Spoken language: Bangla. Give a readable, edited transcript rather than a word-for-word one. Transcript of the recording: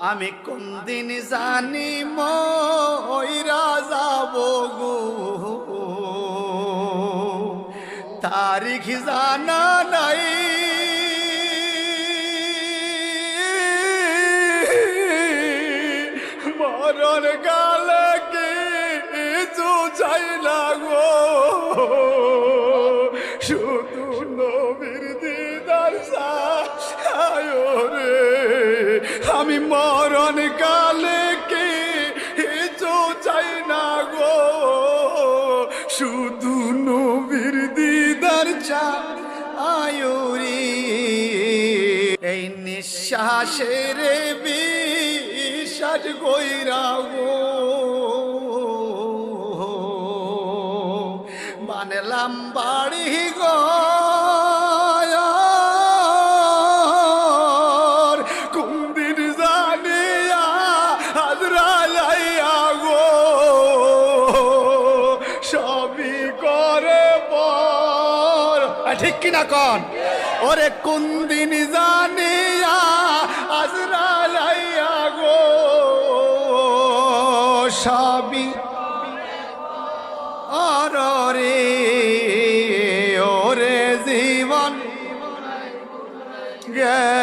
আমি কোন দিন জানি মইরা যাব গো, তারিখ জানা নাই। মরণ কালে কিছু চাই না গো, শুধু নবীর দিদার চাই রে। আমি মরণ কালে কিছু চাই না গো, শুধু নবীর দিদার চাই রে। এই নিঃশ্বাসের বিশ্বাস কইরা গো বানলাম বাড়ি গো, কুন্দির জানিয়া হাজরালাইয়া গো সবই করে পর। ঠিক কিনা কন? ওরে কুন্দিন জানিয়া হাজরালাইয়া গো সবই রে। ওরে জীবন গে